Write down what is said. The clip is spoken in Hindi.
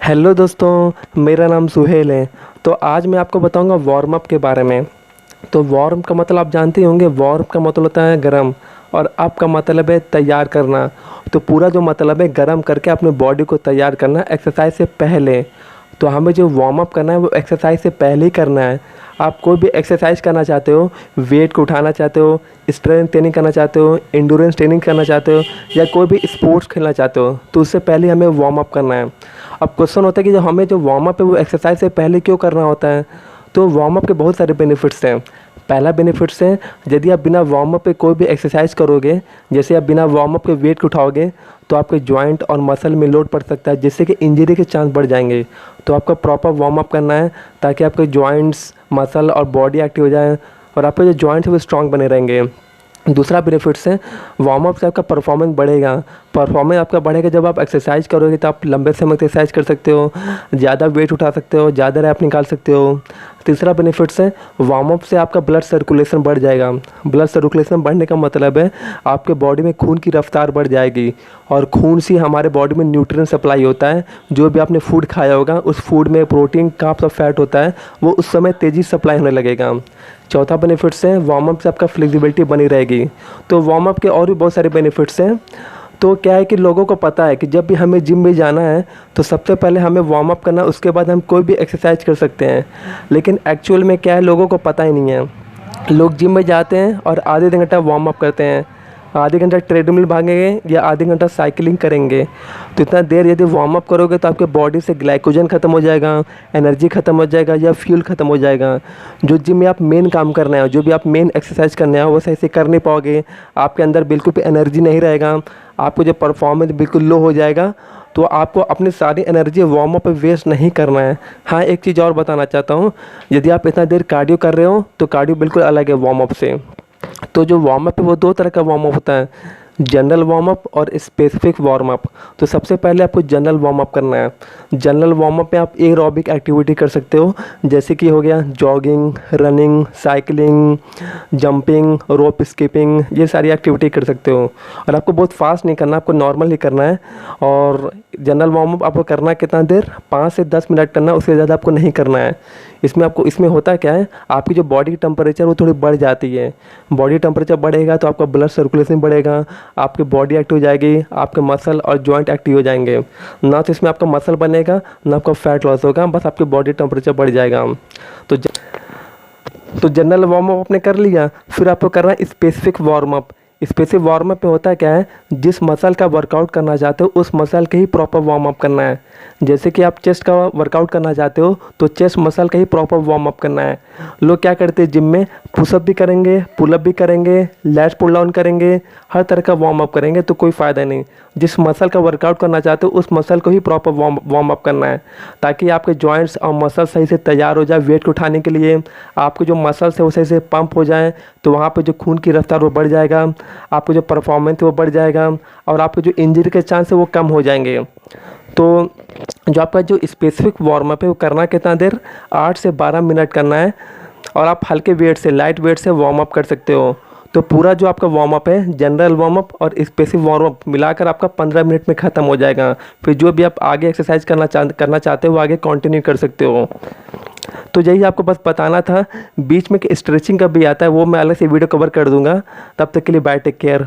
हेलो दोस्तों, मेरा नाम सुहेल है। तो आज मैं आपको बताऊंगा वार्म अप के बारे में। तो वार्म का मतलब आप जानते ही होंगे। वार्म का मतलब होता है गरम, और अप का मतलब है तैयार करना। तो पूरा जो मतलब है गरम करके अपने बॉडी को तैयार करना एक्सरसाइज से पहले। तो हमें जो वार्म अप करना है वो एक्सरसाइज से पहले ही करना है। आप कोई भी एक्सरसाइज करना चाहते हो, वेट को उठाना चाहते हो, स्ट्रेंथ ट्रेनिंग करना चाहते हो, एंडोरेंस ट्रेनिंग करना चाहते हो, या कोई भी स्पोर्ट्स खेलना चाहते हो, तो उससे पहले हमें वार्म अप करना है। अब क्वेश्चन होता है कि जो हमें जो वार्म अप है वो एक्सरसाइज से पहले क्यों करना होता है। तो वार्म अप के बहुत सारे बेनिफिट्स हैं। पहला बेनिफिट्स है, यदि आप बिना वार्म अप पे कोई भी एक्सरसाइज करोगे, जैसे आप बिना वार्म अप के वेट को उठाओगे, तो आपके जॉइंट और मसल में लोड पड़ सकता है, जिससे कि इंजरी के चांस बढ़ जाएंगे। तो आपका प्रॉपर वार्म अप करना है ताकि आपके जॉइंट्स, मसल और बॉडी एक्टिव हो जाए, और आपके जो जॉइंट्स हैं वो स्ट्रांग बने रहेंगे। दूसरा बेनिफिट्स है, वार्म अप से आपका परफॉर्मेंस बढ़ेगा। परफॉर्मेंस आपका बढ़ेगा जब आप एक्सरसाइज करोगे, तो आप लंबे समय तक एक्सरसाइज कर सकते हो, ज़्यादा वेट उठा सकते हो, ज़्यादा रैप निकाल सकते हो। तीसरा बेनिफिट्स है, वार्म अप से आपका ब्लड सर्कुलेशन बढ़ जाएगा। ब्लड सर्कुलेशन बढ़ने का मतलब है आपके बॉडी में खून की रफ्तार बढ़ जाएगी, और खून से हमारे बॉडी में न्यूट्रिएंट सप्लाई होता है। जो भी आपने फूड खाया होगा उस फूड में प्रोटीन, कार्ब्स और फैट होता है, वो उस समय तेज़ी से सप्लाई होने लगेगा। चौथा बेनिफिट्स है, वार्म अप से आपका फ्लेक्सिबिलिटी बनी रहेगी। तो वार्म अप के और भी बहुत सारे बेनिफिट्स हैं। तो क्या है कि लोगों को पता है कि जब भी हमें जिम में जाना है तो सबसे पहले हमें वार्म अप करना है, उसके बाद हम कोई भी एक्सरसाइज कर सकते हैं। लेकिन एक्चुअल में क्या है, लोगों को पता ही नहीं है। लोग जिम में जाते हैं और आधे घंटा वार्म अप करते हैं, आधे घंटा ट्रेडमिल भागेंगे या आधे घंटा साइकिलिंग करेंगे। तो इतना देर यदि वार्म अप करोगे तो आपके बॉडी से ग्लाइकोजन ख़त्म हो जाएगा, एनर्जी ख़त्म हो जाएगा, या फ्यूल ख़त्म हो जाएगा। जो जिम में आप मेन काम करना है, जो भी आप मेन एक्सरसाइज करने हैं, वो सही से कर नहीं पाओगे। आपके अंदर बिल्कुल भी एनर्जी नहीं रहेगा, आपको जो परफॉर्मेंस बिल्कुल लो हो जाएगा। तो आपको अपनी सारी एनर्जी वार्म अप पे वेस्ट नहीं करना है। हाँ, एक चीज़ और बताना चाहता हूँ, यदि आप इतना देर कार्डियो कर रहे हो तो कार्डियो बिल्कुल अलग है वार्म अप से। तो जो वार्म अप है वो दो तरह का वार्म अप होता है, जनरल वार्म अप और स्पेसिफिक वार्म अप। तो सबसे पहले आपको जनरल वार्म अप करना है। जनरल वार्म अप में आप एरोबिक एक्टिविटी कर सकते हो, जैसे कि हो गया जॉगिंग, रनिंग, साइकिलिंग, जंपिंग, रोप स्किपिंग, ये सारी एक्टिविटी कर सकते हो। और आपको बहुत फास्ट नहीं करना, आपको नॉर्मल ही करना है। और जनरल वार्म अप आपको करना है कितना देर, 5 से 10 मिनट करना है, उससे ज़्यादा आपको नहीं करना है। इसमें होता क्या है, आपकी जो बॉडी टेम्परेचर वो थोड़ी बढ़ जाती है। बॉडी टेम्परेचर बढ़ेगा तो आपका ब्लड सर्कुलेशन बढ़ेगा, आपकी बॉडी एक्टिव हो जाएगी, आपके मसल और जॉइंट एक्टिव हो जाएंगे। ना तो इसमें आपका मसल बनेगा, ना आपका फैट लॉस होगा, बस आपकी बॉडी टेम्परेचर बढ़ जाएगा। तो तो जनरल वार्म अप आपने कर लिया, फिर आपको करना है specific warm up. Specific warm up में होता क्या है, जिस मसल का वर्कआउट करना चाहते हो उस मसल के ही प्रॉपर वार्म अप करना है। जैसे कि आप चेस्ट का वर्कआउट करना चाहते हो तो चेस्ट मसल का ही प्रॉपर वार्म अप करना है। लोग क्या करते हैं, जिम में पुशअप भी करेंगे, पुलअप भी करेंगे, लैट्स पुल डाउन करेंगे, हर तरह का वार्म अप करेंगे, तो कोई फ़ायदा नहीं। जिस मसल का वर्कआउट करना चाहते हो उस मसल को ही प्रॉपर वार्म अप करना है, ताकि आपके जॉइंट्स और मसल सही से तैयार हो जाए वेट को उठाने के लिए। आपके जो मसल्स है वो सही से पंप हो जाए, तो वहाँ पे जो खून की रफ्तार वो बढ़ जाएगा, आपको जो परफॉर्मेंस है वो बढ़ जाएगा, और आपके जो इंजरी के चांस है वो कम हो जाएंगे। तो जो आपका जो स्पेसिफिक वार्म अप है वो करना कितना देर, 8 से 12 मिनट करना है। और आप हल्के वेट से, लाइट वेट से वार्म अप कर सकते हो। तो पूरा जो आपका वार्म अप है, जनरल वार्म अप और स्पेसिफिक वार्म अप मिलाकर आपका 15 मिनट में ख़त्म हो जाएगा। फिर जो भी आप आगे एक्सरसाइज करना चाहते हो वो आगे कंटिन्यू कर सकते हो। तो यही आपको बस बताना था। बीच में स्ट्रेचिंग का भी आता है, वो मैं अलग से वीडियो कवर कर दूंगा। तब तक के लिए बाय, टेक केयर।